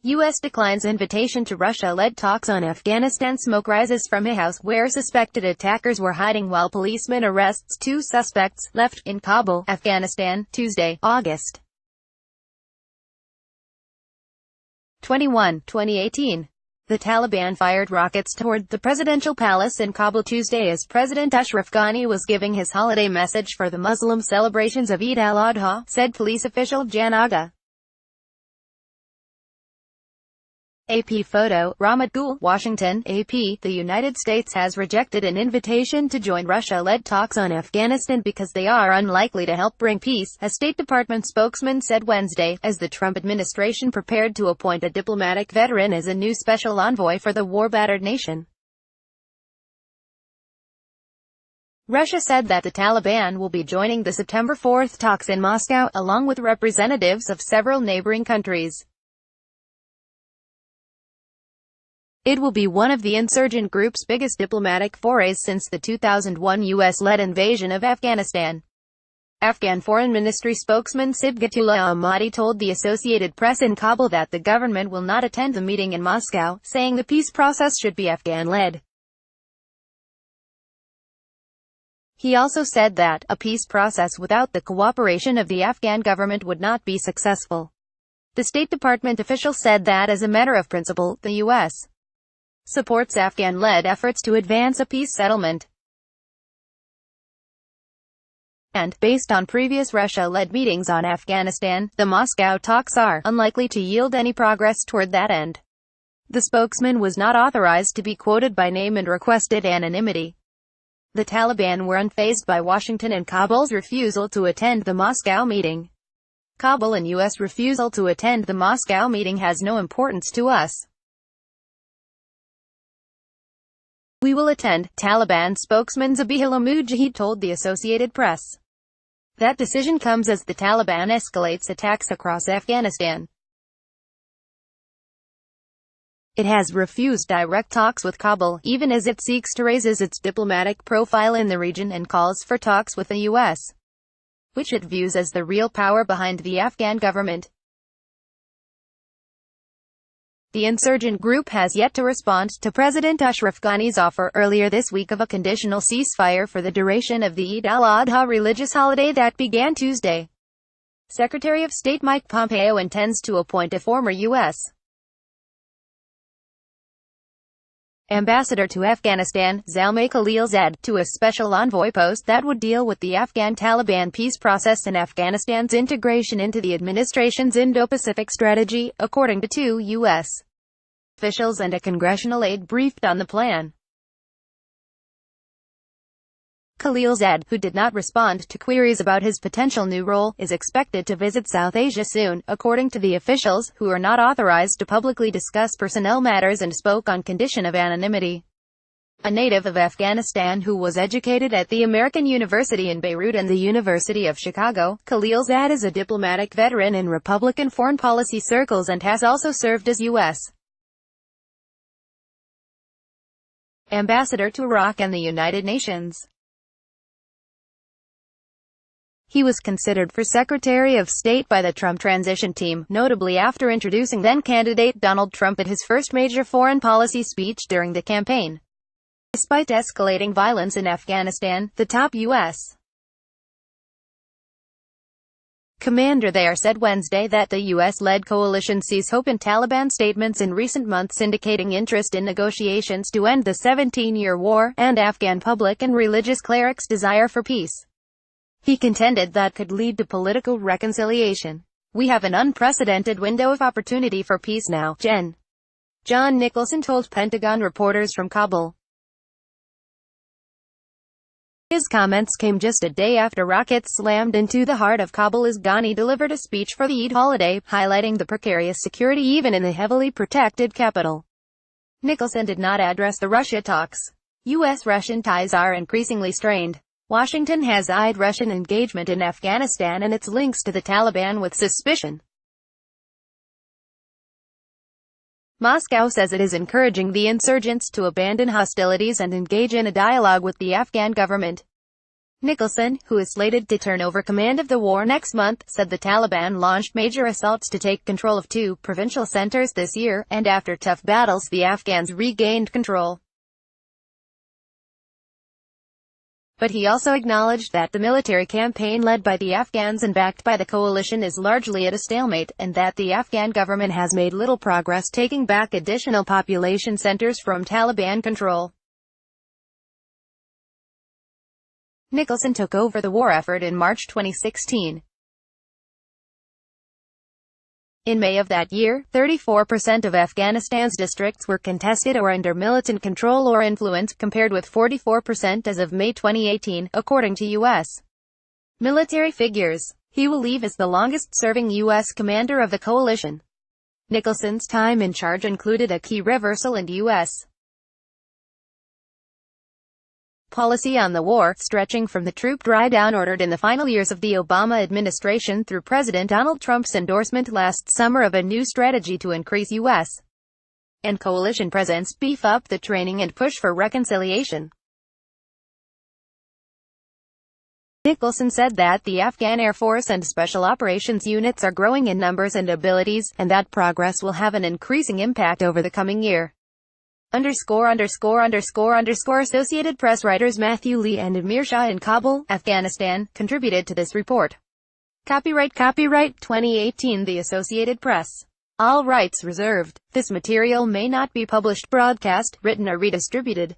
U.S. declines invitation to Russia-led talks on Afghanistan. Smoke rises from a house where suspected attackers were hiding while policemen arrests two suspects, left in Kabul, Afghanistan, Tuesday, August 21, 2018. The Taliban fired rockets toward the presidential palace in Kabul Tuesday as President Ashraf Ghani was giving his holiday message for the Muslim celebrations of Eid al-Adha, said police official Jan Aga. AP photo, Ramat Gul, Washington, AP. The United States has rejected an invitation to join Russia-led talks on Afghanistan because they are unlikely to help bring peace, a State Department spokesman said Wednesday, as the Trump administration prepared to appoint a diplomatic veteran as a new special envoy for the war-battered nation. Russia said that the Taliban will be joining the September 4 talks in Moscow, along with representatives of several neighboring countries. It will be one of the insurgent group's biggest diplomatic forays since the 2001 U.S.-led invasion of Afghanistan. Afghan Foreign Ministry spokesman Sibghatullah Ahmadi told the Associated Press in Kabul that the government will not attend the meeting in Moscow, saying the peace process should be Afghan-led. He also said that a peace process without the cooperation of the Afghan government would not be successful. The State Department official said that as a matter of principle, the U.S. supports Afghan-led efforts to advance a peace settlement. And, based on previous Russia-led meetings on Afghanistan, the Moscow talks are unlikely to yield any progress toward that end. The spokesman was not authorized to be quoted by name and requested anonymity. The Taliban were unfazed by Washington and Kabul's refusal to attend the Moscow meeting. Kabul and U.S. refusal to attend the Moscow meeting has no importance to us. We will attend, Taliban spokesman Zabihullah Mujahid told the Associated Press. That decision comes as the Taliban escalates attacks across Afghanistan. It has refused direct talks with Kabul, even as it seeks to raise its diplomatic profile in the region and calls for talks with the U.S., which it views as the real power behind the Afghan government. The insurgent group has yet to respond to President Ashraf Ghani's offer earlier this week of a conditional ceasefire for the duration of the Eid al-Adha religious holiday that began Tuesday. Secretary of State Mike Pompeo intends to appoint a former U.S. ambassador to Afghanistan, Zalmay Khalilzad, to a special envoy post that would deal with the Afghan-Taliban peace process and Afghanistan's integration into the administration's Indo-Pacific strategy, according to two U.S. officials and a congressional aide briefed on the plan. Khalilzad, who did not respond to queries about his potential new role, is expected to visit South Asia soon, according to the officials, who are not authorized to publicly discuss personnel matters and spoke on condition of anonymity. A native of Afghanistan who was educated at the American University in Beirut and the University of Chicago, Khalilzad is a diplomatic veteran in Republican foreign policy circles and has also served as U.S. ambassador to Iraq and the United Nations. He was considered for Secretary of State by the Trump transition team, notably after introducing then-candidate Donald Trump at his first major foreign policy speech during the campaign. Despite escalating violence in Afghanistan, the top U.S. commander there said Wednesday that the U.S.-led coalition sees hope in Taliban statements in recent months indicating interest in negotiations to end the 17-year war, and Afghan public and religious clerics' desire for peace. He contended that could lead to political reconciliation. We have an unprecedented window of opportunity for peace now, John Nicholson told Pentagon reporters from Kabul. His comments came just a day after rockets slammed into the heart of Kabul as Ghani delivered a speech for the Eid holiday, highlighting the precarious security even in the heavily protected capital. Nicholson did not address the Russia talks. U.S.-Russian ties are increasingly strained. Washington has eyed Russian engagement in Afghanistan and its links to the Taliban with suspicion. Moscow says it is encouraging the insurgents to abandon hostilities and engage in a dialogue with the Afghan government. Nicholson, who is slated to turn over command of the war next month, said the Taliban launched major assaults to take control of 2 provincial centers this year, and after tough battles the Afghans regained control. But he also acknowledged that the military campaign led by the Afghans and backed by the coalition is largely at a stalemate, and that the Afghan government has made little progress taking back additional population centers from Taliban control. Nicholson took over the war effort in March 2016. In May of that year, 34% of Afghanistan's districts were contested or under militant control or influence, compared with 44% as of May 2018, according to U.S. military figures. He will leave as the longest-serving U.S. commander of the coalition. Nicholson's time in charge included a key reversal in U.S. policy on the war, stretching from the troop drawdown ordered in the final years of the Obama administration through President Donald Trump's endorsement last summer of a new strategy to increase U.S. and coalition presence, beef up the training and push for reconciliation. Nicholson said that the Afghan Air Force and Special Operations units are growing in numbers and abilities, and that progress will have an increasing impact over the coming year. Associated Press writers Matthew Lee and Amir Shah in Kabul, Afghanistan, contributed to this report. Copyright 2018 The Associated Press. All rights reserved. This material may not be published, broadcast, written or redistributed.